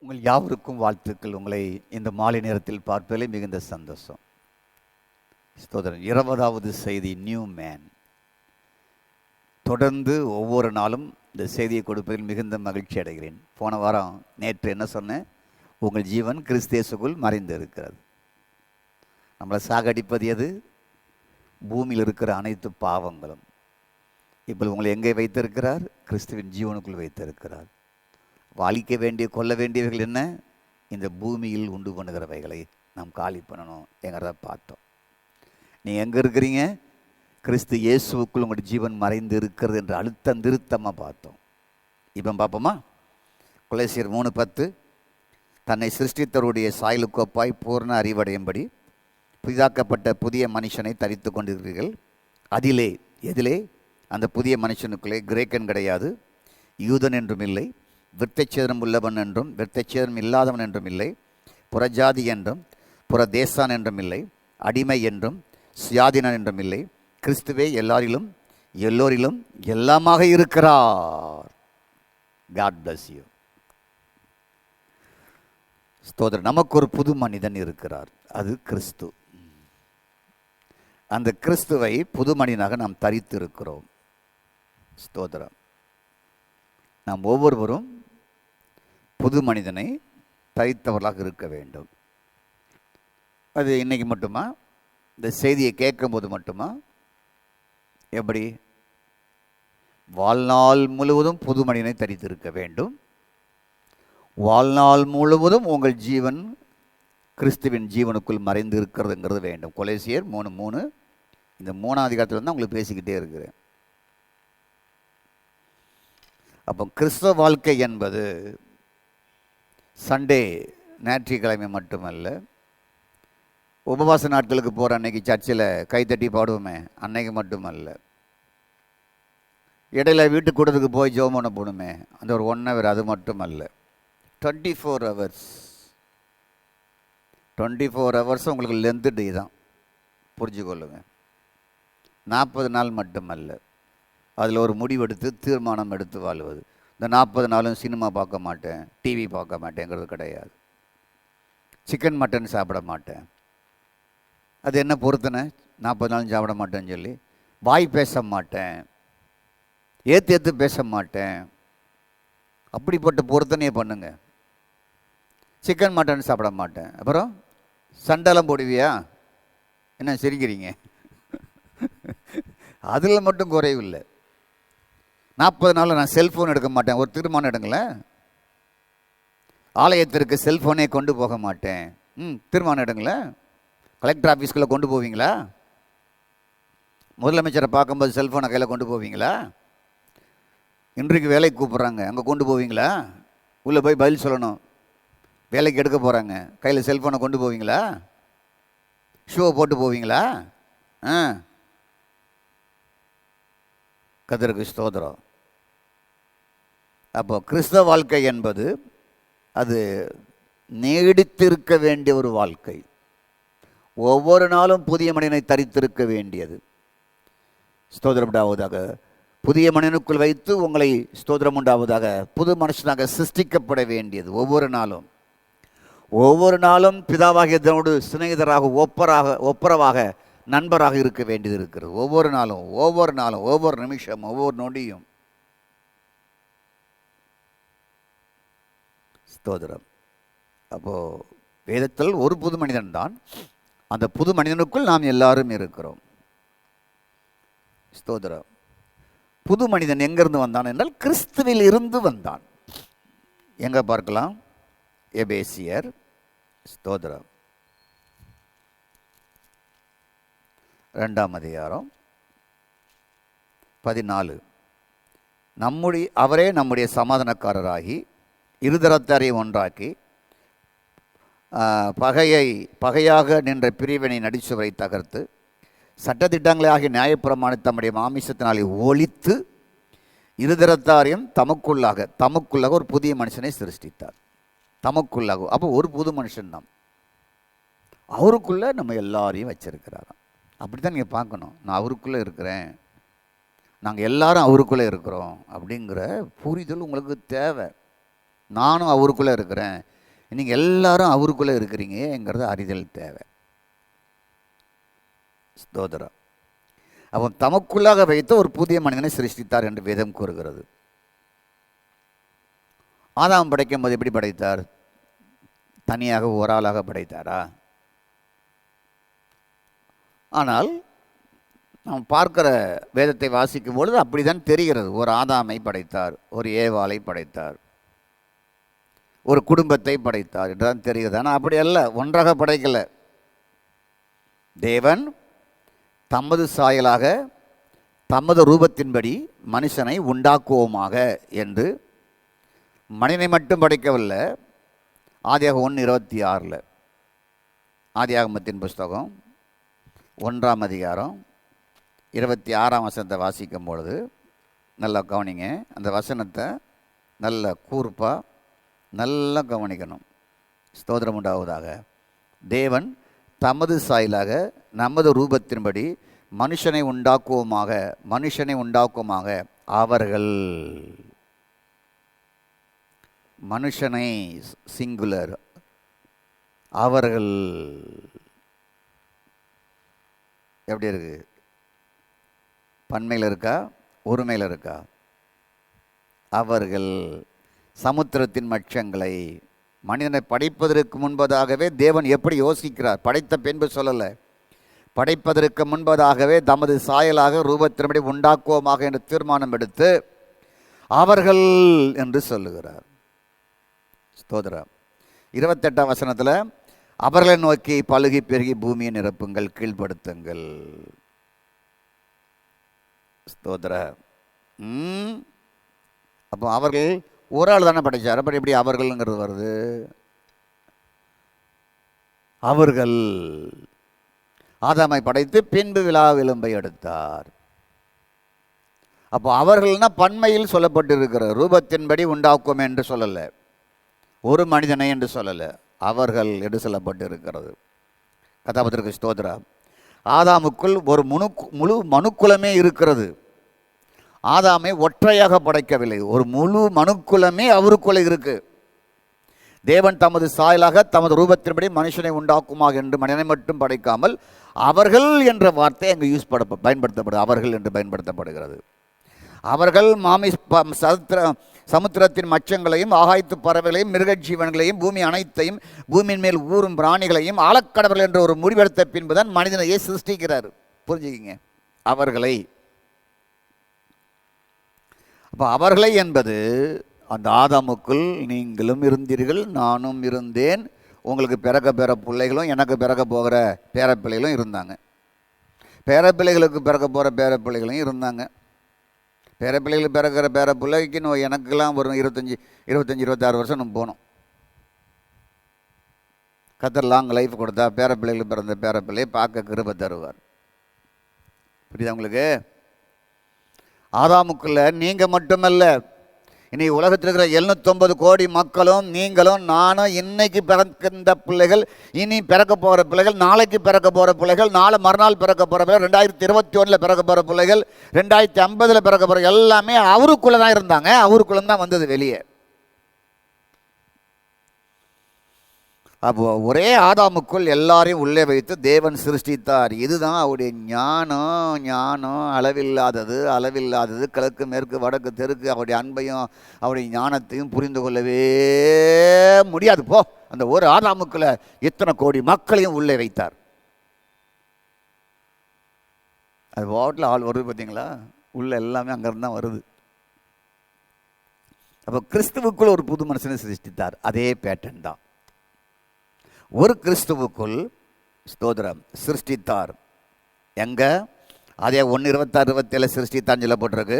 உங்கள் யாவருக்கும் வாழ்த்துக்கள். உங்களை இந்த மாலை நேரத்தில் பார்ப்பதிலே மிகுந்த சந்தோஷம். ஸ்தோத்திரம். 20வது செய்தி, நியூ மேன். தொடர்ந்து ஒவ்வொரு நாளும் இந்த செய்தியை கொடுப்பதில் மிகுந்த மகிழ்ச்சி அடைகிறேன். போன வாரம் நேற்று என்ன சொன்னேன்? உங்கள் ஜீவன் கிறிஸ்தேசுக்குள் மறைந்து இருக்கிறது. நம்மளை சாகடிப்பது எது? பூமியில் இருக்கிற அனைத்து பாவங்களும். இப்போ உங்களை எங்கே வைத்திருக்கிறார்? கிறிஸ்துவின் ஜீவனுக்குள் வைத்திருக்கிறார். அழிக்க வேண்டிய கொல்ல வேண்டியவைகள் என்ன? இந்த பூமியில் உண்டு பண்ணுகிறவைகளை நாம் காலி பண்ணணும் என்கிறத பார்த்தோம். நீங்கள் எங்கே இருக்கிறீங்க? கிறிஸ்து இயேசுவுக்குள் உங்களுடைய ஜீவன் மறைந்து இருக்கிறது என்று அழுத்தம் திருத்தமாக பார்த்தோம். இப்போ பார்ப்போமா? கொலோசியர் 3:10, தன்னை சிருஷ்டித்தருடைய சாயலுக்கொப்பாய் பூர்ண அறிவடையும்படி புதிதாக்கப்பட்ட புதிய மனுஷனை தரித்து கொண்டிருக்கிறீர்கள். எதிலே அந்த புதிய மனுஷனுக்குள்ளே கிரேக்கன் கிடையாது, யூதன் என்றும் இல்லை, விருத்தச்சேதனம் உள்ளவன் என்றும் விருத்தச்சேதனம் இல்லாதவன் என்றும் இல்லை, புறஜாதி என்றும் புறதேசான் என்றும் இல்லை, அடிமை என்றும் சுயாதீனன் என்றும் இல்லை, கிறிஸ்துவே எல்லோரிலும் எல்லாமாக இருக்கிறார். God bless you. ஸ்தோத்திரம். நமக்கு ஒரு புது மனிதன் இருக்கிறார், அது கிறிஸ்து. அந்த கிறிஸ்துவை புது மனிதனாக நாம் தரித்து இருக்கிறோம். ஸ்தோத்திரம். நாம் ஒவ்வொருவரும் புது மனிதனை தரித்தவர்களாக இருக்க வேண்டும். அது இன்னைக்கு மட்டுமா? இந்த செய்தியை கேட்கும்போது மட்டுமா? எப்படி? வாழ்நாள் முழுவதும் புது மனிதனை தரித்திருக்க வேண்டும். வாழ்நாள் முழுவதும் உங்கள் ஜீவன் கிறிஸ்துவின் ஜீவனுக்குள் மறைந்து இருக்கிறதுங்கிறது வேண்டும். கொலோசியர் 3:3. இந்த 3ஆம் அதிகாரத்தில் தான் உங்களுக்கு பேசிக்கிட்டே இருக்கிறேன். அப்போ கிறிஸ்தவ வாழ்க்கை என்பது சண்டே ஞாயிற்றுக்கிழமை மட்டுமல்ல, உபவாச நாட்களுக்கு போகிற அன்னைக்கு சர்ச்சில் கைத்தட்டி பாடுவோமே அன்னைக்கு மட்டுமல்ல, இடையில வீட்டுக்கு கூட்டத்துக்கு போய் ஜெபம் பண்ண போகணுமே அந்த ஒரு 1 hour, அது மட்டுமல்ல. 24 hours. 24 hours உங்களுக்கு லென்த்து டே தான், புரிஞ்சுக்கொள்ளுங்க. 40 நாள் மட்டுமல்ல, அதில் ஒரு முடிவெடுத்து தீர்மானம் எடுத்து வாழ்வது. இந்த 40 நாளும் சினிமா பார்க்க மாட்டேன், டிவி பார்க்க மாட்டேங்கிறது கிடையாது. சிக்கன் மட்டன் சாப்பிட மாட்டேன். அது என்ன பொறுத்தனை? 40 நாளும் சாப்பிட மாட்டேன்னு சொல்லி வாய் பேச மாட்டேன், ஏற்று பேச மாட்டேன். அப்படிப்பட்ட பொறுத்தனையே பண்ணுங்க. சிக்கன் மட்டன் சாப்பிட மாட்டேன், அப்புறம் சண்டைலாம் போடுவியா? என்ன சிரிக்கிறீங்க? அதில் மட்டும் குறைவில்லை. 40 நாள் நான் செல்ஃபோன் எடுக்க மாட்டேன். ஒரு தீர்மானம் எடுங்களேன். ஆலயத்திற்கு செல்ஃபோனே கொண்டு போக மாட்டேன். தீர்மானம் எடுங்களேன். கலெக்டர் ஆஃபீஸ்க்குள்ளே கொண்டு போவீங்களா? முதலமைச்சரை பார்க்கும்போது செல்ஃபோனை கையில் கொண்டு போவீங்களா? இன்றைக்கு வேலைக்கு கூப்பிட்றாங்க, அங்கே கொண்டு போவீங்களா? உள்ளே போய் பதில் சொல்லணும். வேலைக்கு எடுக்க போகிறாங்க, கையில் செல்ஃபோனை கொண்டு போவீங்களா? ஷூவை போட்டு போவீங்களா? கர்த்தருக்கு ஸ்தோத்திரம். அப்போ கிறிஸ்தவ வாழ்க்கை என்பது அது நீடித்திருக்க வேண்டிய ஒரு வாழ்க்கை. ஒவ்வொரு நாளும் புதிய மனிதனை தரித்திருக்க வேண்டியது. ஸ்தோத்திரம் உண்டாவதாக. புதிய மனிதனுக்குள் வைத்து உங்களை ஸ்தோத்திரம் உண்டாவதாக புது மனுஷனாக சிருஷ்டிக்கப்பட வேண்டியது. ஒவ்வொரு நாளும் பிதாவாகிய தேவனோடு சிநேகிதராக ஒப்புரவாக நண்பராக இருக்க வேண்டியது இருக்கிறது. ஒவ்வொரு நாளும் ஒவ்வொரு நிமிஷம் ஒவ்வொரு நொடியும். ஸ்தோத்திரம். அப்போது வேதத்தில் ஒரு புது மனிதன் தான், அந்த புது மனிதனுக்குள் நாம் எல்லாரும் இருக்கிறோம். ஸ்தோத்திரம். புது மனிதன் எங்கிருந்து வந்தான் என்றால் கிறிஸ்துவில் இருந்து வந்தான். எங்கே பார்க்கலாம்? எபேசியர். ஸ்தோத்திரம். 2ஆம் அதிகாரம் 14. அவரே நம்முடைய சமாதானக்காரராகி இருதரத்தாரையும் ஒன்றாக்கி பகையாக நின்ற பிரிவினை நடிச்சுவரை தகர்த்து சட்டத்திட்டங்களே ஆகிய நியாயப்பிரமாணத்தை தம்முடைய மாமிசத்தினாலே ஒழித்து இருதரத்தாரையும் தமக்குள்ளாக ஒரு புதிய மனுஷனை சிருஷ்டித்தார். தமக்குள்ளாக. அப்போ ஒரு புது மனுஷன் தான், அவருக்குள்ளே நம்ம எல்லாரையும் வச்சிருக்கிறாராம். அப்படி தான் நீங்கள் பார்க்கணும். நான் அவருக்குள்ளே இருக்கிறேன், நாங்கள் எல்லாரும் அவருக்குள்ளே இருக்கிறோம் அப்படிங்கிற புரிதல் உங்களுக்கு தேவை. நானும் அவருக்குள்ளே இருக்கிறேன், நீங்கள் எல்லாரும் அவருக்குள்ளே இருக்கிறீங்கிறது அறிதல் தேவை. ஸ்தோத்திரம். அவன் தமக்குள்ளாக வைத்த ஒரு புதிய மனிதனை சிருஷ்டித்தார் என்று வேதம் கூறுகிறது. ஆதாம் படைக்கும் போது எப்படி படைத்தார்? தனியாக ஒரு ஆளாக படைத்தாரா? ஆனால் நாம் பார்க்கிற வேதத்தை வாசிக்கும் பொழுது அப்படிதான் தெரிகிறது. ஒரு ஆதாமை படைத்தார், ஒரு ஏவாளை படைத்தார், ஒரு குடும்பத்தை படைத்தார் என்றுதான் தெரிகிறது. ஆனால் அப்படி அல்ல, ஒன்றாக படைக்கல. தேவன் தமது சாயலாக தமது ரூபத்தின்படி மனுஷனை உண்டாக்குவோமாக என்று மனிதனை மட்டும் படைக்கவில்லை. ஆதியாகமம் 1:26 ஆதியாகமத்தின் புஸ்தகம் 1ஆம் அதிகாரம் 26ஆம் வசனத்தை வாசிக்கும் பொழுது நல்லா கவனிங்க. அந்த வசனத்தை நல்ல கூர்ப்பாக நல்லா கவனிக்கணும். ஸ்தோத்திரம் உண்டாவதாக. தேவன் தமது சாயலாக நமது ரூபத்தின்படி மனுஷனை உண்டாக்குவோமாக அவர்கள், மனுஷனை சிங்குலர், அவர்கள் எப்படி இருக்கு? பன்மையில் இருக்கா, ஒருமையில் இருக்கா? அவர்கள் சமுத்திரத்தின் மட்சங்களை. மனிதனை படைப்பதற்கு முன்பதாகவே தேவன் எப்படி யோசிக்கிறார்? படைத்த பின்பு சொல்லலை, படைப்பதற்கு முன்பதாகவே தமது சாயலாக ரூபத்தின்படி உண்டாக்குவோமாக என்று தீர்மானம் எடுத்து அவர்கள் என்று சொல்லுகிறார். ஸ்தோத்திரம். 28ஆம் வசனத்தில் அவர்களை நோக்கி பலுகி பெருகி பூமியை நிரப்புங்கள், கீழ்ப்படுத்துங்கள். ஸ்தோத்திரம். அப்போ அவர்கள் ஒரு ஆள் தானே படைச்சார். அப்புறம் எப்படி அவர்கள்ங்கிறது வருது? அவர்கள் ஆதாமை படைத்து பின்பு விலா எலும்பை எடுத்தார். அப்போ அவர்கள்னா பன்மையில் சொல்லப்பட்டிருக்கிற ரூபத்தின்படி உண்டாக்கும் என்று சொல்லலை, ஒரு மனிதனை என்று சொல்லலை, அவர்கள் என்று சொல்லப்பட்டிருக்கிறது. கதாபத்திற்கு ஸ்தோத்ரா. ஆதாமுக்குள் ஒரு முழு மனுக்குலமே இருக்கிறது. ஆதாமை ஒற்றையாக படைக்கவில்லை, ஒரு முழு மனுக்குலமே அவருக்குள்ளே இருக்கு. தேவன் தமது சாயலாக தமது ரூபத்தின்படி மனுஷனை உண்டாக்குமாக என்று மனிதனை மட்டும் படைக்காமல் அவர்கள் என்ற வார்த்தை அங்கு பயன்படுத்தப்படுது. அவர்கள் என்று பயன்படுத்தப்படுகிறது. அவர்கள் சமுத்திரத்தின் மச்சங்களையும் ஆகாயத்து பறவைகளையும் மிருக ஜீவன்களையும் பூமி அனைத்தையும் பூமியின் மேல் ஊறும் பிராணிகளையும் ஆழக்கடவர்கள் என்ற ஒரு முடிவெடுத்த பின்புதான் மனிதனையே சிருஷ்டிக்கிறார். புரிஞ்சுக்கிங்க, அவர்களை. அப்போ அவர்களை என்பது அந்த ஆதாமுக்குள் நீங்களும் இருந்தீர்கள், நானும் இருந்தேன், உங்களுக்கு பிறக்க பேர பிள்ளைகளும் எனக்கு பிறக்க போகிற பேரப்பிள்ளைகளும் இருந்தாங்க, பேரப்பிள்ளைகளுக்கு பிறக்க போகிற பேரப்பிள்ளைகளும் இருந்தாங்க. பேரப்பிள்ளைகளுக்கு பிறக்கிற பேரப்பிள்ளைக்கு எனக்கெல்லாம் ஒரு 25-26 வருஷம் நம்ம போனோம். கர்த்தர் லாங் லைஃப் கொடுத்தா பேரப்பிள்ளைகளுக்கு பிறந்த பேரப்பிள்ளையை பார்க்க கிருபை தருவார். புரியுதா உங்களுக்கு? ஆதாமுக்குள்ள நீங்கள் மட்டுமல்ல, இன்னைக்கு உலகத்தில் இருக்கிற 709 கோடி மக்களும் நீங்களும் நானும் இன்னைக்கு பிறக்கின்ற பிள்ளைகள், இனி பிறக்க போகிற பிள்ளைகள், நாளைக்கு பிறக்க போகிற பிள்ளைகள், நாளை மறுநாள் பிறக்க போகிற பிள்ளைகள், 2021 பிறக்க போகிற பிள்ளைகள், 2050 பிறக்க போகிற எல்லாமே அவருக்குள்ளே தான் இருந்தாங்க. அவருக்குள்ளே தான் வந்தது வெளியே. அப்போ ஒரே ஆதாமுக்குள் எல்லாரையும் உள்ளே வைத்து தேவன் சிருஷ்டித்தார். இதுதான் அவருடைய ஞானம் அளவில்லாதது கிழக்கு மேற்கு வடக்கு தெற்கு. அவருடைய அன்பையும் அவருடைய ஞானத்தையும் புரிந்து கொள்ளவே முடியாது. போ, அந்த ஒரு ஆதாமுக்குள்ள இத்தனை கோடி மக்களையும் உள்ளே வைத்தார். அது வாட்டில் ஆள் வருது பார்த்தீங்களா? உள்ள எல்லாமே அங்கேருந்து தான் வருது. அப்போ கிறிஸ்துவுக்குள் ஒரு புது மனுஷனை சிருஷ்டித்தார். அதே பேட்டர்ன் தான் ஒரு கிறிஸ்துவுக்குள் ஸ்தோத்திரம் சிருஷ்டித்தார். எங்க? அதே 1:26-27 சிருஷ்டித்தான்னு சொல்லப்பட்டிருக்கு.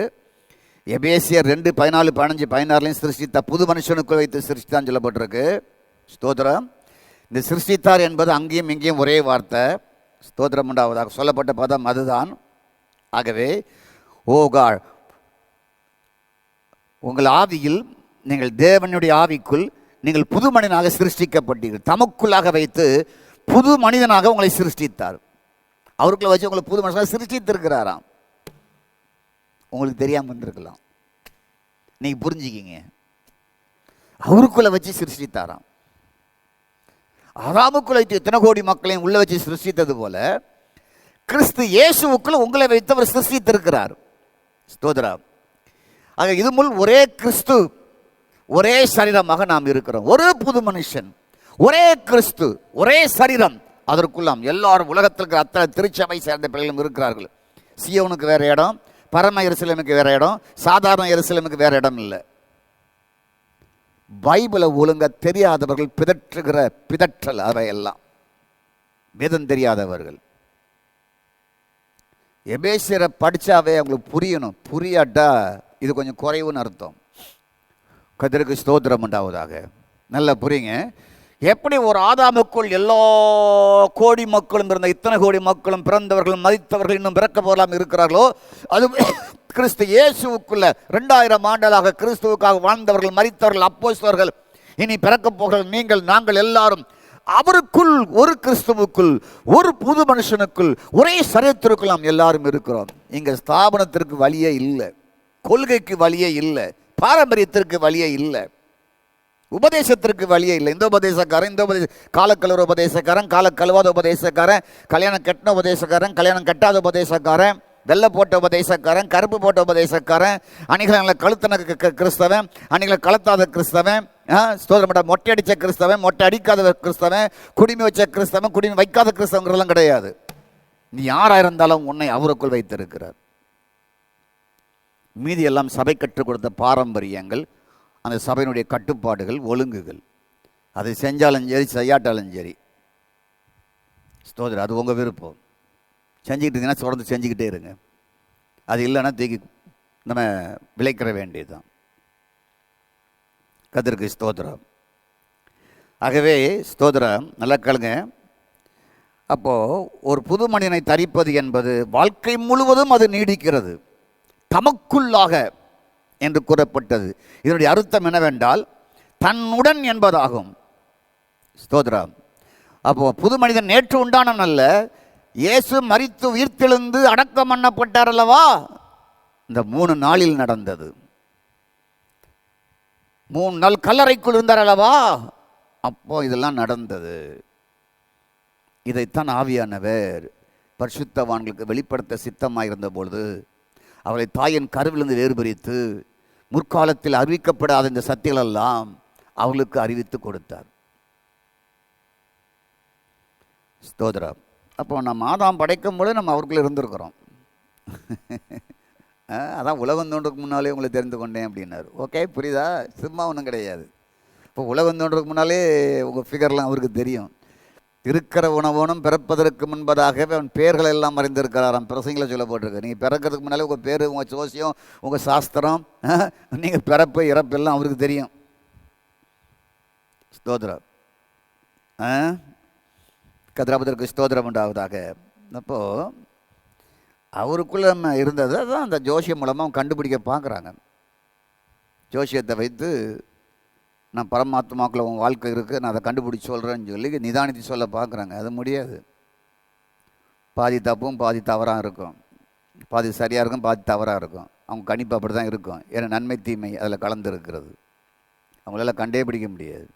எபேசியர் 2:14-15-16 சிருஷ்டித்தார். புது மனுஷனுக்குள் வைத்து சிருஷ்டித்தான்னு சொல்லப்பட்டிருக்கு. ஸ்தோத்திரம். இந்த சிருஷ்டித்தார் என்பது அங்கேயும் இங்கேயும் ஒரே வார்த்தை. ஸ்தோத்திரம் உண்டாவதாக சொல்லப்பட்ட பதம் அதுதான். ஆகவே ஓகாள் உங்கள் ஆவியில், நீங்கள் தேவனுடைய ஆவிக்குள் நீங்கள் புது மனிதனாக சிருஷ்டிக்கப்பட்டீர்கள். தமக்குள்ளாக வைத்து புது மனிதனாக உங்களை சிருஷ்டித்தார். அவருக்குள்ள வச்சு உங்களை புது மனுஷனாக சிருஷ்டித்திருக்கிறாராம். உங்களுக்கு தெரியாமல் இருந்திருக்கலாம். நீங்கள் புரிஞ்சுக்கிங்க. அவருக்குள்ள வச்சு சிருஷ்டித்தாராம். ஆதாமுக்குள்ள வைத்து இத்தனை கோடி மக்களையும் உள்ள வச்சு சிருஷ்டித்தது போல கிறிஸ்து இயேசுவுக்குள்ள உங்களை வைத்து அவர் சிருஷ்டித்திருக்கிறார். ஸ்தோத்திரம். ஆக இது முள் ஒரே கிறிஸ்து, ஒரே சரீரமாக நாம் இருக்கிறோம். ஒரு புது மனுஷன், ஒரே கிறிஸ்து, ஒரே சரீரம். அதற்குள்ளாம் எல்லாரும் உலகத்தில் இருக்கிற அத்தனை திருச்சபை சேர்ந்த பிள்ளைகளும் இருக்கிறார்கள். சியோனுக்கு வேற இடம், பரம எருசலேமுக்கு வேற இடம், சாதாரண எருசலேமுக்கு வேற இடம் இல்லை. பைபிளை ஒழுங்க தெரியாதவர்கள் பிதற்றுகிற பிதற்றல் அவையெல்லாம். வேதம் தெரியாதவர்கள் எபேசியரை படித்தாவே அவங்களுக்கு புரியணும். புரியாட்டா இது கொஞ்சம் குறைவுன்னு அர்த்தம். கர்த்தருக்கு ஸ்தோத்திரம் உண்டாவதாக. நல்லா புரியுங்க. எப்படி ஒரு ஆதாமுக்குள் எல்லா கோடி மக்களும் இருந்த இத்தனை கோடி மக்களும் பிறந்தவர்களும் மதித்தவர்கள் இன்னும் பிறக்க போகலாம் இருக்கிறார்களோ, அது கிறிஸ்து இயேசுவுக்குள்ள 2000 ஆண்டுகளாக கிறிஸ்துவுக்காக வாழ்ந்தவர்கள், மரித்தவர்கள், அப்போஸ்தலர்கள், இனி பிறக்க போகிற நீங்கள், நாங்கள் எல்லாரும் அவருக்குள், ஒரு கிறிஸ்துவுக்குள், ஒரு புது மனுஷனுக்குள், ஒரே சரீரத்திற்குள் நாம் எல்லாரும் இருக்கிறோம். இங்க ஸ்தாபனத்திற்கு வழியே இல்லை, கொள்கைக்கு வழியே இல்லை, பாரம்பரியத்திற்கு வழியே இல்லை, உபதேசத்திற்கு வழியே இல்லை. இந்த உபதேசக்காரன், இந்த காலக்கழுவ உபதேசக்காரன், கால கழுவாத உபதேசக்காரன், கல்யாணம் கட்டின உபதேசக்காரன், கல்யாணம் கட்டாத உபதேசக்காரன், வெள்ளை போட்ட உபதேசக்காரன், கருப்பு போட்ட உபதேசக்காரன், அணிகளை கழுத்தன கிறிஸ்தவன், அணிகளை கலத்தாத கிறிஸ்தவன், ஸ்தோத்திரம், மொட்டை அடித்த கிறிஸ்தவன், மொட்டை அடிக்காத கிறிஸ்தவன், குடிமை வச்ச கிறிஸ்தவன், குடிமை வைக்காத கிறிஸ்தவங்கிறதெல்லாம் கிடையாது. நீ யாராக இருந்தாலும் உன்னை அவருக்குள் வைத்திருக்கிறார். மீதி எல்லாம் சபை கற்றுக் கொடுத்த பாரம்பரியங்கள், அந்த சபையினுடைய கட்டுப்பாடுகள், ஒழுங்குகள். அதை செஞ்சாலும் சரி, செய்யாட்டாலும் சரி. ஸ்தோத்திரம். அது உங்கள் விருப்பம். செஞ்சுக்கிட்டு இருந்தீங்கன்னா தொடர்ந்து செஞ்சுக்கிட்டே இருங்க. அது இல்லைன்னா தூக்கி நம்ம விளைக்கிற வேண்டியதுதான். கர்த்தருக்கு ஸ்தோத்திரம். ஆகவே ஸ்தோத்திரம். நல்லா கேளுங்க. அப்போது ஒரு புது மனிதனை தரிப்பது என்பது வாழ்க்கை முழுவதும் அது நீடிக்கிறது, தமக்குள்ளாக என்று கூறப்பட்டது. இதனுடைய அர்த்தம் என்னவென்றால் தன்னுடன் என்பதாகும். ஸ்தோத்திரம். அப்போ புது மனிதன் நேற்று உண்டானன் அல்ல, இயேசு மரித்து உயிர்த்தெழுந்து அடக்கம் பண்ணப்பட்டார் அல்லவா, இந்த 3 நாளில் நடந்தது. 3 நாள் கல்லறைக்குள் இருந்தார் அல்லவா, அப்போ இதெல்லாம் நடந்தது. இதைத்தான் ஆவியானவர் பரிசுத்தவான்களுக்கு வெளிப்படுத்த சித்தமாயிருந்த பொழுது அவளை தாயின் கருவிலிருந்து வேறுபிரித்து முற்காலத்தில் அறிவிக்கப்படாத இந்த சத்தியங்களெல்லாம் அவளுக்கு அறிவித்து கொடுத்தார். ஸ்தோத்திரம். அப்போ நம்ம ஆதாம் படைக்கும் பொழுது நம்ம அவருக்குள்ளே இருந்திருக்கிறோம். அதான் உலகம் தோன்றதுக்கு முன்னாலே உங்களை தெரிந்து கொண்டேன் அப்படின்னாரு. ஓகே, புரியுதா? சும்மா ஒன்றும் கிடையாது. இப்போ உலகம் தோன்றதுக்கு முன்னாலே உங்கள் ஃபிகர்லாம் அவருக்கு தெரியும். இருக்கிற உணவோனும் பிறப்பதற்கு முன்பதாக அவன் பேர்களை எல்லாம் அறிந்திருக்கிறாராம். பிரசங்களை சொல்ல போட்டிருக்கு. நீங்கள் பிறக்கிறதுக்கு முன்னாலே உங்கள் பேர், உங்கள் ஜோசியம், உங்கள் சாஸ்திரம், நீங்கள் பிறப்பு இறப்பு எல்லாம் அவருக்கு தெரியும். ஸ்தோத்திரம். கதிராபதற்கு ஸ்தோத்திரம் உண்டாவதாக. அப்போது அவருக்குள்ளே நம்ம இருந்தது தான் அந்த ஜோசியம் மூலமாக கண்டுபிடிக்க பார்க்குறாங்க. ஜோசியத்தை வைத்து நான் பரமாத்மாக்குள்ள உன் வாழ்க்கை இருக்குது, நான் அதை கண்டுபிடிச்சி சொல்கிறேன்னு சொல்லி நிதானித்து சொல்ல பார்க்குறாங்க. அது முடியாது. பாதி தப்பும் பாதி தவறாக இருக்கும், பாதி சரியாக இருக்கும், பாதி தவறாக இருக்கும். அவங்க கணிப்பு அப்படி தான் இருக்கும். ஏன்னா நன்மை தீமை அதில் கலந்து இருக்கிறது. அவங்களால கண்டே பிடிக்க முடியாது.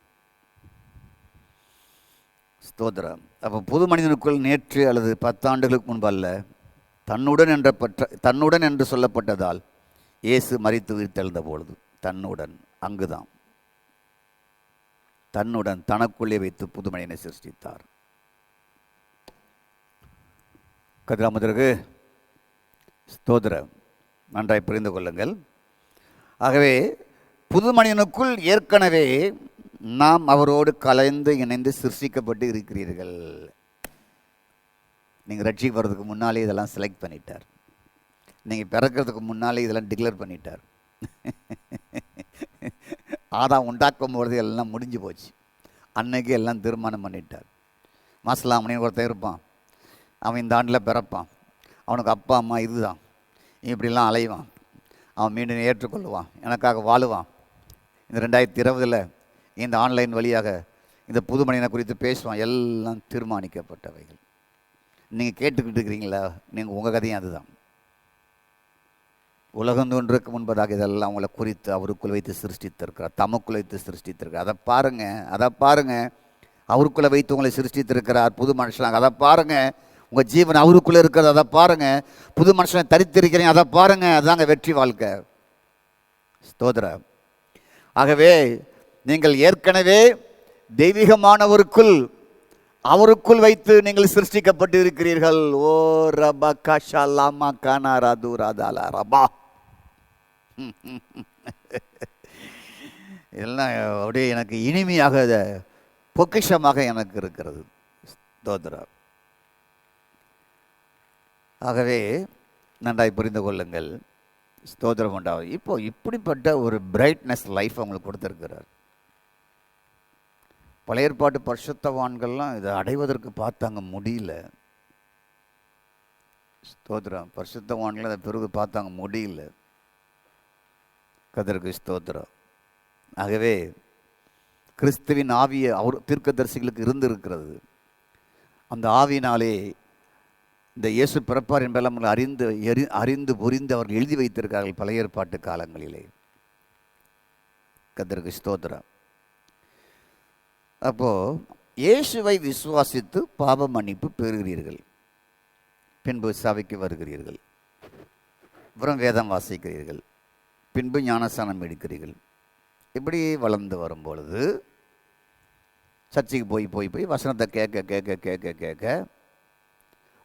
ஸ்தோத்திரம். அப்போ புது மனிதனுக்குள் நேற்று அல்லது 10 ஆண்டுகளுக்கு முன்பல்ல, தன்னுடன் என்று சொல்லப்பட்டதால் இயேசு மரித்து உயிர்த்தெழுந்த பொழுது தன்னுடன், அங்குதான் தன்னுடன் தனக்குள்ளே வைத்து புது மனிதனை சிருஷ்டித்தார். கதிராமதற்கு ஸ்தோத்திரம். நன்றாய் புரிந்து கொள்ளுங்கள். ஆகவே புது மனிதனுக்குள் ஏற்கனவே நாம் அவரோடு கலந்து இணைந்து சிருஷ்டிக்கப்பட்டு இருக்கிறீர்கள். நீங்கள் ரட்சிக்கப்படுறதுக்கு முன்னாலே இதெல்லாம் செலக்ட் பண்ணிட்டார். நீங்கள் பிறக்கிறதுக்கு முன்னாலே இதெல்லாம் டிக்ளேர் பண்ணிட்டார். ஆதாம் உண்டாக்கும் பொழுது எல்லாம் முடிஞ்சு போச்சு. அன்னைக்கு எல்லாம் தீர்மானம் பண்ணிட்டார். மாசலாமணின்னு ஒருத்தன் இருப்பான், அவன் இந்த ஆண்டில் பிறப்பான், அவனுக்கு அப்பா அம்மா இதுதான், இப்படிலாம் அலைவான், அவன் மீண்டும் ஏற்றுக்கொள்ளுவான், எனக்காக வாழுவான். இந்த 2020 இந்த ஆன்லைன் வழியாக இந்த புது மனிதனை குறித்து பேசுவான். எல்லாம் தீர்மானிக்கப்பட்டவைகள். நீங்கள் கேட்டுக்கிட்டு இருக்கிறீங்களா? நீங்கள் உங்கள் கதையும் அதுதான். உலகம் தோன்றுக்கு முன்பதாக இதெல்லாம் உங்களை குறித்து அவருக்குள் வைத்து சிருஷ்டித்திருக்கிறார், தமக்குள் வைத்து சிருஷ்டித்திருக்கிறார். அதை பாருங்க, அதை பாருங்க. அவருக்குள்ளே வைத்து உங்களை சிருஷ்டித்திருக்கிறார் புது மனுஷனாக. அதை பாருங்க. உங்கள் ஜீவன் அவருக்குள்ளே இருக்கிறது, அதை பாருங்க. புது மனுஷனை தரித்திருக்கிறீங்க, அதை பாருங்க. அதுதாங்க வெற்றி வாழ்க்கை. ஸ்தோத்திரம். ஆகவே நீங்கள் ஏற்கனவே தெய்வீகமானவருக்குள் அவருக்குள் வைத்து நீங்கள் சிருஷ்டிக்கப்பட்டு இருக்கிறீர்கள். ஓ ரபா காஷா லாமா கானா ராது ராதாலா ரபா. எல்லாம் அப்படியே எனக்கு இனிமையாக பொக்கிஷமாக எனக்கு இருக்கிறது. ஸ்தோத்திரம். ஆகவே நன்றாய் புரிந்து கொள்ளுங்கள். ஸ்தோத்திரம் உண்டாகும். இப்போ இப்படிப்பட்ட ஒரு பிரைட்னஸ் லைஃப் அவங்களுக்கு கொடுத்துருக்கிறார். பழைய ஏற்பாட்டு பரிசுத்தவான்கள்லாம் இதை அடைவதற்கு பார்த்தாங்க, முடியல. ஸ்தோத்திரம். பரிசுத்தவான்கள் அதை பிறகு பார்த்தாங்க, முடியல. கர்த்தருக்கு ஸ்தோத்திரம். ஆகவே கிறிஸ்துவின் ஆவியை அவர் தீர்க்கதரிசிகளுக்கு இருந்திருக்கிறது. அந்த ஆவியினாலே இந்த இயேசு பிறப்பார் என்பதெல்லாம் அறிந்து புரிந்து அவர்கள் எழுதி வைத்திருக்கிறார்கள் பழைய ஏற்பாட்டு காலங்களிலே. கர்த்தருக்கு ஸ்தோத்திரம். அப்போது இயேசுவை விசுவாசித்து பாவ மன்னிப்பு பெறுகிறீர்கள், பின்பு சபைக்கு வருகிறீர்கள், அப்புறம் வேதம் வாசிக்கிறீர்கள், பின்பு ஞானஸ்நானம் எடுக்கிறீர்கள். இப்படி வளர்ந்து வரும்பொழுது சர்ச்சைக்கு போய் போய் போய் வசனத்தை கேட்க கேட்க கேட்க கேட்க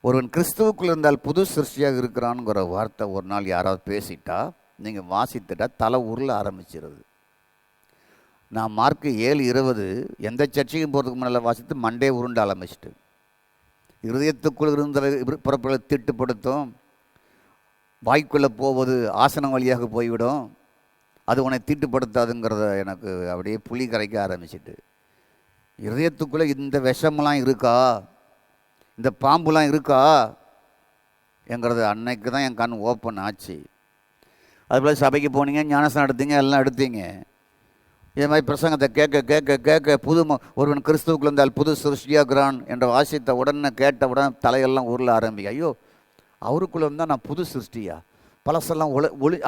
ஒருவன் கிறிஸ்துவுக்குள் இருந்தால் புது சிருஷ்டியாக இருக்கிறான்ங்கிற வார்த்தை ஒரு நாள் யாராவது பேசிட்டா, நீங்கள் வாசித்துட்டா தலை உருள ஆரம்பிச்சிருது. நான் மார்க்கு 7:20 எந்த சர்ச்சைக்கும் போகிறதுக்கு முன்னால் வாசித்து மண்டே உருண்ட ஆரம்பிச்சிட்டு, இருதயத்துக்குள் இருந்த புறப்பட திட்டுப்படுத்தும், வாய்க்குள்ளே போவது ஆசனம் வழியாக போய்விடும், அது உன்னை தீட்டுப்படுத்தாதுங்கிறத எனக்கு அப்படியே புளி கரைக்க ஆரம்பிச்சிட்டு, இருதயத்துக்குள்ளே இந்த விஷமெல்லாம் இருக்கா, இந்த பாம்புலாம் இருக்கா என்கிறது அன்னைக்கு தான் என் கண் ஓப்பன் ஆச்சு. அதுபோல் சபைக்கு போனீங்க, ஞானஸ்நானம் எடுத்தீங்க, எல்லாம் எடுத்தீங்க. இதே மாதிரி பிரசங்கத்தை கேட்க கேட்க கேட்க ஒருவன் கிறிஸ்துவுக்குள்ள இருந்தால் புது சிருஷ்டியாகிறான் என்ற வாசித்த உடனே கேட்ட உடனே தலையெல்லாம் உருள ஆரம்பிக்க. ஐயோ, அவருக்குள்ளே இருந்தால் நான் புது சிருஷ்டியா? பழசெல்லாம்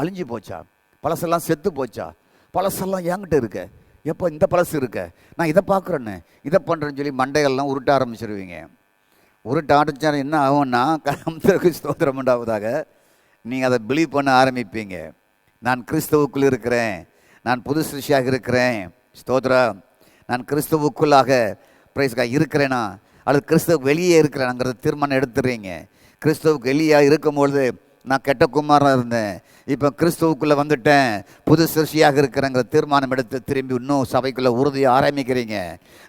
அழிஞ்சு போச்சா? பழசெல்லாம் செத்து போச்சா? பழசெல்லாம் என்கிட்ட இருக்க? எப்போ இந்த பழசு இருக்க? நான் இதை பார்க்குறேன்னு, இதை பண்ணுறேன்னு சொல்லி மண்டைகள்லாம் உருட்ட ஆரம்பிச்சிருவீங்க. உருட்ட ஆரம்பிச்சா என்ன ஆகும்னா, கர்த்தருக்கு ஸ்தோத்திரம் உண்டாவதாக, நீங்கள் அதை பிலீவ் பண்ண ஆரம்பிப்பீங்க. நான் கிறிஸ்துவுக்குள் இருக்கிறேன், நான் புது சிருஷ்டியாக இருக்கிறேன். ஸ்தோத்திரம். நான் கிறிஸ்துவுக்குள்ளாக பிரைஸ்காக இருக்கிறேனா அல்லது கிறிஸ்துவுக்கு வெளியே இருக்கிறேனாங்கிறத தீர்மானம் எடுத்துடுறீங்க. கிறிஸ்துவுக்கு வெளியே இருக்கும்பொழுது நான் கெட்ட குமாரனாக இருந்தேன், இப்போ கிறிஸ்துவுக்குள்ளே வந்துட்டேன், புது சிருஷ்டியாக இருக்கிறேங்கிற தீர்மானம் எடுத்து திரும்பி இன்னும் சபைக்குள்ளே உறுதியாக ஆரம்பிக்கிறீங்க.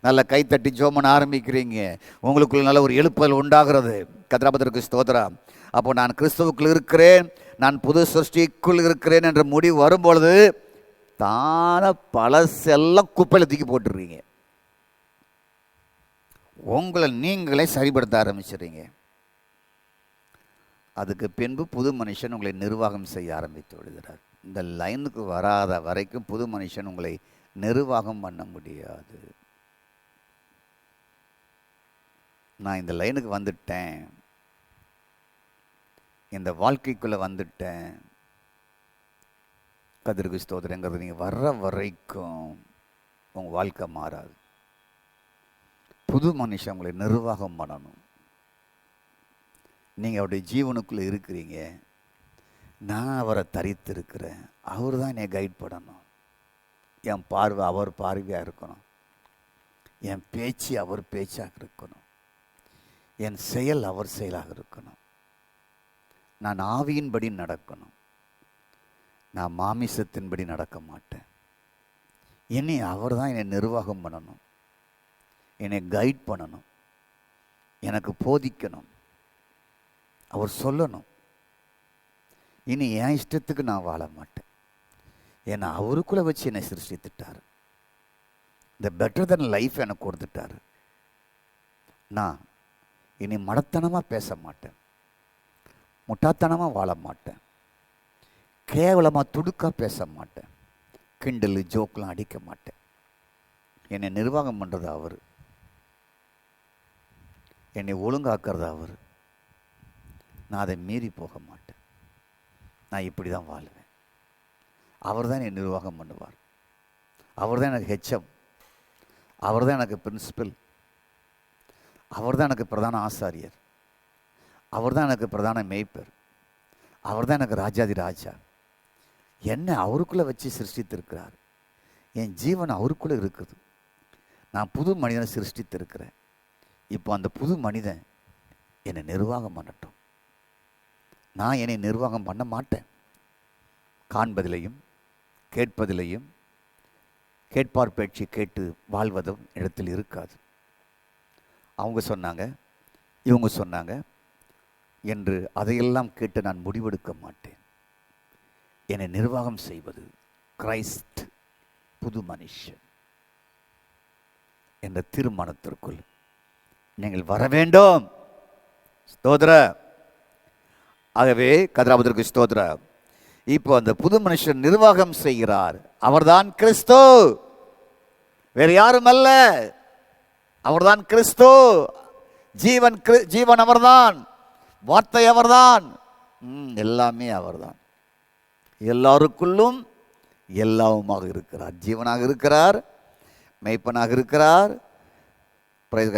நல்ல கைத்தட்டி ஜோமன் ஆரம்பிக்கிறீங்க. உங்களுக்குள்ள நல்ல ஒரு எழுப்புதல் உண்டாகிறது. கர்த்தருக்கு ஸ்தோத்திரம். அப்போ நான் கிறிஸ்துவுக்குள் இருக்கிறேன், நான் புது சிருஷ்டிக்குள் இருக்கிறேன் என்ற முடிவு வரும்பொழுது தானே பழசெல்லாம் குப்பையில் தூக்கி போட்டுடுறீங்க. உங்களை நீங்களே சரிப்படுத்த ஆரம்பிச்சிடுறீங்க. அதுக்கு பின்பு புது மனுஷன் உங்களை நிர்வாகம் செய்ய ஆரம்பித்து விடுகிறார். இந்த லைனுக்கு வராத வரைக்கும் புது மனுஷன் உங்களை நிர்வாகம் பண்ண முடியாது. நான் இந்த லைனுக்கு வந்துட்டேன், இந்த வாழ்க்கைக்குள்ளே வந்துட்டேன், கர்த்தருக்கு ஸ்தோத்திரங்கிறது நீங்கள் வர்ற வரைக்கும் உங்கள் வாழ்க்கை மாறாது. புது மனுஷன் உங்களை நிர்வாகம் பண்ணணும். நீங்கள் அவருடைய ஜீவனுக்குள்ளே இருக்கிறீங்க, நான் அவரை தரித்திருக்கிறேன், அவர் தான் என்னை கைட் பண்ணணும். என் பார்வை அவர் பார்வையாக இருக்கணும், என் பேச்சு அவர் பேச்சாக இருக்கணும், என் செயல் அவர் செயலாக இருக்கணும். நான் ஆவியின்படி நடக்கணும், நான் மாமிசத்தின்படி நடக்க மாட்டேன். என்னை அவர் தான் என்னை நிர்வாகம் பண்ணணும், என்னை கைட் பண்ணணும், எனக்கு போதிக்கணும், அவர் சொல்லணும். இனி என் இஷ்டத்துக்கு நான் வாழ மாட்டேன். ஏன்னா அவருக்குள்ளே வச்சு என்னை சிருஷ்டித்துட்டார். இந்த பெட்டர் தென் லைஃப் எனக்கு கொடுத்துட்டார். நான் இனி மடத்தனமாக பேச மாட்டேன், முட்டாத்தனமாக வாழ மாட்டேன், கேவலமாக துடுக்காக பேச மாட்டேன், கிண்டல் ஜோக்கெலாம் அடிக்க மாட்டேன். என்னை நிர்வாகம் பண்ணுறது அவர், என்னை ஒழுங்காக்குறது அவர். நான் அதை மீறி போக மாட்டேன். நான் இப்படி தான் வாழ்வேன். அவர் தான் என்னை நிர்வாகம் பண்ணுவார். அவர் தான் எனக்கு ஹெச்எம், அவர் தான் எனக்கு பிரின்சிபல், அவர் தான் எனக்கு பிரதான ஆசாரியர், அவர் தான் எனக்கு பிரதான மேய்ப்பர், அவர் தான் எனக்கு ராஜாதி ராஜா. என்னை அவருக்குள்ளே வச்சு சிருஷ்டித்திருக்கிறார். என் ஜீவன் அவருக்குள்ளே இருக்குது. நான் புது மனிதனை சிருஷ்டித்திருக்கிறேன். இப்போ அந்த புது மனிதன் என்னை நிர்வாகம் பண்ணட்டும். நான் என்னை நிர்வாகம் பண்ண மாட்டேன். காண்பதிலையும் கேட்பதிலையும் கேட்பார் பேச்சு கேட்டு வாழ்வதும் இடத்தில் இருக்காது. அவங்க சொன்னாங்க, இவங்க சொன்னாங்க என்று அதையெல்லாம் கேட்டு நான் முடிவெடுக்க மாட்டேன். என்னை நிர்வாகம் செய்வது கிரைஸ்ட், புது மனுஷன் என்ற தீர்மானத்திற்குள் நீங்கள் வர வேண்டும். ஸ்தோத்திர. ஆகவே கதிராபத்திற்கு ஸ்தோத்திர. இப்போ அந்த புது மனுஷன் நிர்வாகம் செய்கிறார். அவர்தான் கிறிஸ்து, வேறு யாரும் அல்ல. அவர்தான் கிறிஸ்து. ஜீவன் அவர்தான், வார்த்தை அவர்தான், எல்லாமே அவர்தான். எல்லாருக்குள்ளும் எல்லாவுமாக இருக்கிறார். ஜீவனாக இருக்கிறார், மெய்ப்பனாக இருக்கிறார்,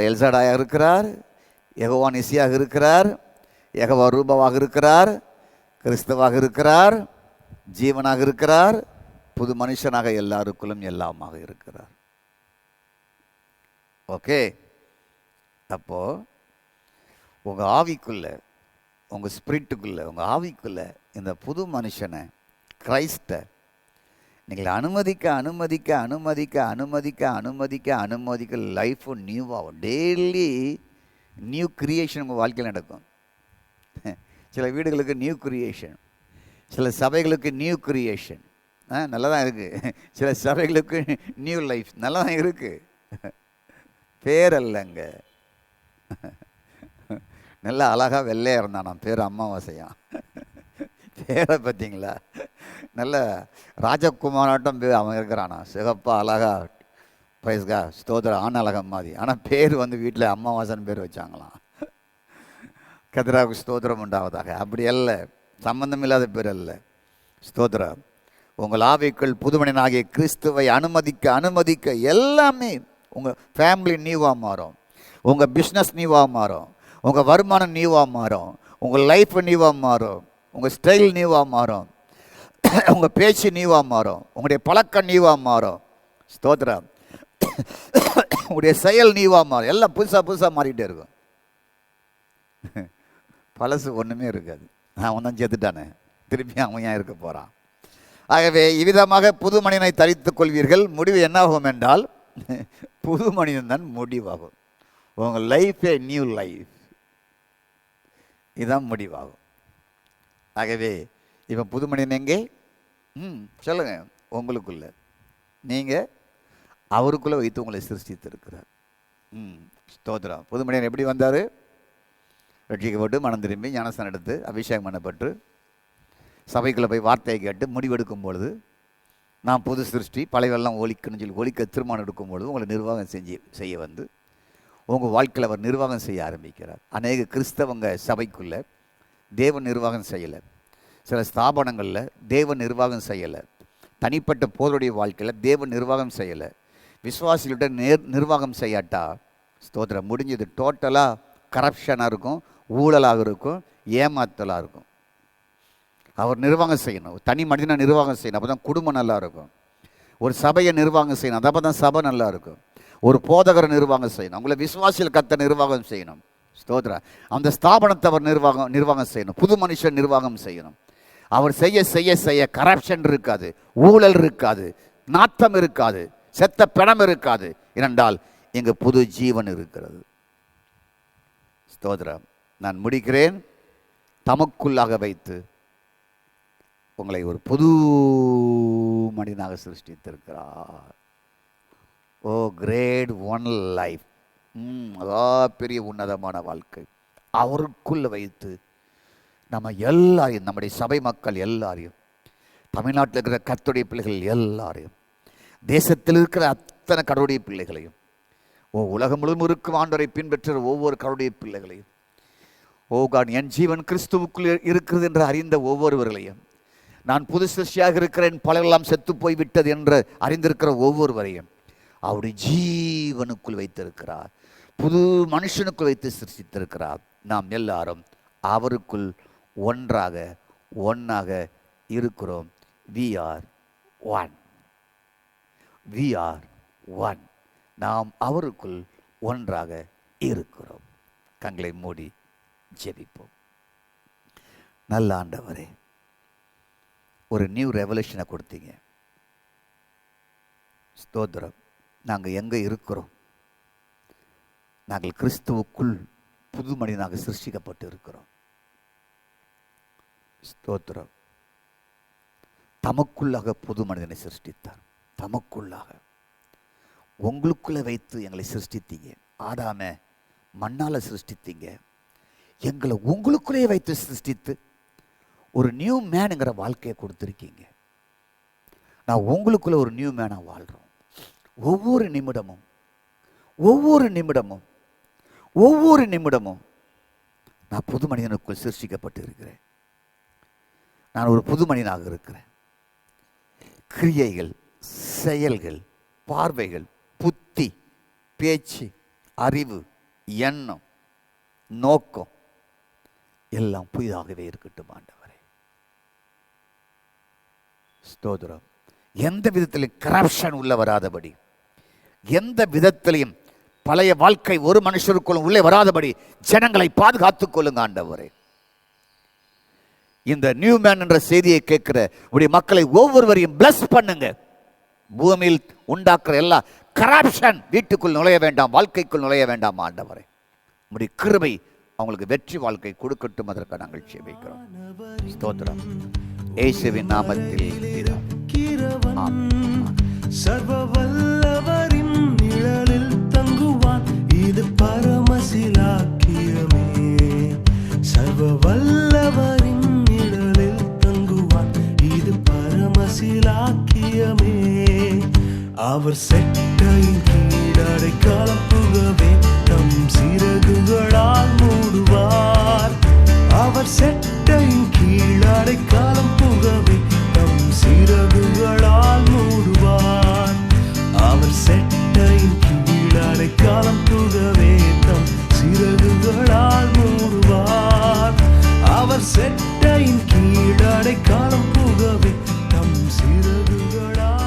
எல்சாடாயாக இருக்கிறார், யெகோவா நிசியாக இருக்கிறார், யெகோவா ரூபாவாக இருக்கிறார், கிறிஸ்துவாக இருக்கிறார், ஜீவனாக இருக்கிறார், புது மனுஷனாக எல்லாருக்குள்ளும் எல்லாமாக இருக்கிறார். ஓகே. அப்போ உங்க ஆவிக்குள்ள, உங்க ஸ்பிரிட்டுக்குள்ள, உங்க ஆவிக்குள்ள இந்த புது மனுஷனை, கிரைஸ்ட நீங்கள் அனுமதிக்க அனுமதிக்க அனுமதிக்க அனுமதிக்க அனுமதிக்க அனுமதிக்க லைஃப் நியூ ஆகும். டெய்லி நியூ கிரியேஷன் உங்கள் வாழ்க்கையில் நடக்கும். சில வீடுகளுக்கு நியூ கிரியேஷன், சில சபைகளுக்கு நியூ கிரியேஷன், நல்லா தான் இருக்குது. சில சபைகளுக்கு நியூ லைஃப் நல்லா தான் இருக்குது. பேர் அல்லங்க, நல்லா அழகாக வெள்ளையாக இருந்தானா, பேர் அமாவாசையான். பேரை பார்த்தீங்களா, நல்ல ராஜகுமாராட்டம் பேர் அவன் இருக்கிறானா, சிகப்பா அழகா, பிரைஸ்கா ஸ்தோத்திர, ஆண் அழகம் மாதிரி. ஆனால் பேர் வீட்டில் அமாவாசைன்னு பேர் வச்சாங்களாம். கதிராவுக்கு ஸ்தோத்திரம் உண்டாவதாக. அப்படி அல்ல, சம்பந்தம் இல்லாத பேர் அல்ல. ஸ்தோத்திரம். உங்கள் ஆவிக்குள் புதுமனிதனாகிய கிறிஸ்துவை அனுமதிக்க அனுமதிக்க எல்லாமே உங்கள் ஃபேமிலி நியூவாக மாறும், உங்கள் பிஸ்னஸ் நியூவாக மாறும், உங்கள் வருமானம் நியூவாக மாறும், உங்கள் லைஃப் நியூவாக மாறும், உங்கள் ஸ்டைல் நியூவாக மாறும், உங்கள் பேச்சு நியூவாக மாறும், உங்களுடைய பழக்கம் நியூவாக மாறும். ஸ்தோத்திரம். உங்களுடைய செயல் நியூவாக மாறும். எல்லாம் புதுசாக புதுசாக மாறிக்கிட்டே இருக்கும். பழசு ஒன்றுமே இருக்காது. அவன் தான் செத்துட்டானே, திருப்பி அவன் ஏன் இருக்க போகிறான்? ஆகவே இவ்விதமாக புது மனிதனை தரித்துக் கொள்வீர்கள். முடிவு என்னாகும் என்றால் புது மனிதன் தான் முடிவாகும். உங்கள் லைஃபே நியூ லைஃப், இதுதான் முடிவாகும். ஆகவே இப்போ புது மனிதன் எங்கே? சொல்லுங்க. உங்களுக்குள்ள நீங்கள் அவருக்குள்ளே வைத்து உங்களை சிருஷ்டித்திருக்கிறார். ஸ்தோத்திரம். புது மனிதன் எப்படி வந்தார்? ரட்சிக்கப்பட்டு மனம் திரும்பி ஞானஸ்தானம் எடுத்து அபிஷேகம் பண்ணப்பட்டு சபைக்குள்ளே போய் வார்த்தையை கேட்டு முடிவெடுக்கும் பொழுது, நான் புது சிருஷ்டி, பழையவெல்லாம் ஒழிக்கணும்னு சொல்லி ஒழிக்க தீர்மானம் எடுக்கும் பொழுது உங்களை நிர்வாகம் செய்ய வந்து உங்கள் வாழ்க்கையில் அவர் நிர்வாகம் செய்ய ஆரம்பிக்கிறார். அநேக கிறிஸ்தவங்க சபைக்குள்ளே தேவன் நிர்வாகம் செய்யலை, சில ஸ்தாபனங்களில் தேவன் நிர்வாகம் செய்யலை, தனிப்பட்ட போருடைய வாழ்க்கையில் தேவன் நிர்வாகம் செய்யலை. விசுவாசிகள்கிட்ட நிர்வாகம் செய்யாட்டா ஸ்தோத்திரம் முடிஞ்சது. டோட்டலாக கரப்ஷனாக இருக்கும், ஊழலாக இருக்கும், ஏமாத்தலாக இருக்கும். அவர் நிர்வாகம் செய்யணும். தனி மனிதனை நிர்வாகம் செய்யணும், அப்போ தான் குடும்பம் நல்லா இருக்கும். ஒரு சபையை நிர்வாகம் செய்யணும், அப்போ தான் சபை நல்லா இருக்கும். ஒரு போதகரை நிர்வாகம் செய்யணும், அவங்கள விசுவாசிகள் கத்த நிர்வாகம் செய்யணும். ஸ்தோத்திரம். அந்த ஸ்தாபனத்தை அவர் நிர்வாகம் செய்யணும். புது மனுஷன் நிர்வாகம் செய்யணும். அவர் செய்ய செய்ய செய்ய கரப்ஷன் இருக்காது, ஊழல் இருக்காது, நாட்டம் இருக்காது, செத்த பிணம் இருக்காது. ஏனென்றால் இங்கு புது ஜீவன் இருக்கிறது. ஸ்தோத்திரம். நான் முடிக்கிறேன். தமக்குள்ளாக வைத்து உங்களை ஒரு புது மனிதனாக சிருஷ்டித்திருக்கிறார். ஓ கிரேட் ஒன் லைஃப். அதான் பெரிய உன்னதமான வாழ்க்கை. அவருக்குள்ள வைத்து நம்ம எல்லாரையும், நம்முடைய சபை மக்கள் எல்லாரையும், தமிழ்நாட்டில் இருக்கிற கர்த்தருடைய பிள்ளைகள் எல்லாரையும், தேசத்தில் இருக்கிற அத்தனை கடவுளுடைய பிள்ளைகளையும், உலகம் முழுவதும் இருக்கும் ஆண்டவரை பின்பற்ற ஒவ்வொரு கடவுளுடைய பிள்ளைகளையும், ஓ காட், என் ஜீவன் கிறிஸ்துவுக்குள் இருக்கிறது என்று அறிந்த ஒவ்வொருவர்களையும் நான் புது சிருஷ்டியாக இருக்கிறேன், பலரெல்லாம் செத்து போய் விட்டது என்று அறிந்திருக்கிற ஒவ்வொருவரையும் அவருடைய ஜீவனுக்குள் வைத்திருக்கிறார், புது மனுஷனுக்குள் வைத்து சிருஷ்டித்திருக்கிறார். நாம் எல்லாரும் அவருக்குள் ஒன்றாக இருக்கிறோம். we are one. நாம் அவருக்குள் ஒன்றாக இருக்கிறோம். கண்களை மூடி ஜெபிப்போம். நல்ல ஆண்டவரே, ஒரு நியூ ரெவல்யூஷனை கொடுத்தீங்க. ஸ்தோத்திரம். நாங்கள் எங்கே இருக்கிறோம்? நாங்கள் கிறிஸ்துவுக்குள் புது மனிதனாக சிருஷ்டிக்கப்பட்டு இருக்கிறோம். ஸ்தோத்திரம். தமக்குள்ளாக புது மனிதனை சிருஷ்டித்தார். தமக்குள்ளாக உங்களுக்குள்ளே வைத்து எங்களை சிருஷ்டித்தீங்க. ஆதாம மண்ணால் சிருஷ்டித்தீங்க, எங்களை உங்களுக்குள்ளே வைத்து சிருஷ்டித்து ஒரு நியூ மேனுங்கிற வாழ்க்கையை கொடுத்துருக்கீங்க. நான் உங்களுக்குள்ள ஒரு நியூ மேனாக வாழ்கிறோம். ஒவ்வொரு நிமிடமும் நான் புது மனிதனுக்குள் சிருஷ்டிக்கப்பட்டு இருக்கிறேன். நான் ஒரு புது மனிதனாக இருக்கிறேன். கிரியைகள், செயல்கள், பார்வைகள், புத்தி, பேச்சு, அறிவு, எண்ணம், நோக்கம் எல்லாம் புதிதாகவே இருக்கட்டும் ஆண்டவரே. ஸ்தோத்திரம். எந்த விதத்திலும் கரப்ஷன் உள்ள வராதபடி, எந்த விதத்திலையும் பழைய வாழ்க்கை ஒரு மனுஷருக்குள்ளும் உள்ளே வராதபடி ஜனங்களை பாதுகாத்துக் கொள்ளுங்க ஆண்டவரே. இந்த நியூ மேன் என்ற செய்தியை கேட்கிற உடைய மக்களை ஒவ்வொருவரையும் பிளஸ் பண்ணுங்க. பூமியில் உண்டாக்குற எல்லா கரப்ஷன் வீட்டுக்குள் நுழைய வேண்டாம், வாழ்க்கைக்குள் நுழைய வேண்டாம் ஆண்டவரே. உடைய கிருபை அவங்களுக்கு வெற்றி வாழ்க்கை கொடுக்கட்டும். அதற்கு நாங்கள் ஜெபிக்கிறோம். ஸ்தோத்திரம். இயேசுவின் நாமத்தில் சர்வ வல்லவரின் நிழலில் தங்குவான், இது பரமசிலாக்கியமே. சர்வ வல்லவரின் நிழலில் தங்குவான், இது பரமசிலாக்கியமே. அவர் செட்டையின் கீழடை கலப்புகவே தம் சிறகுகளால் மூடுவார். அவர் செட்டையின் கீழடை கலப்புகவே தம் சிறகுகளால் மூடுவார். அவர் செட்டையின் கீழடை கலப்புகவே தம் சிறகுகளால் மூடுவார். அவர் செட்டையின் கீழடை கலப்புகவே தம் சிறகுகளால்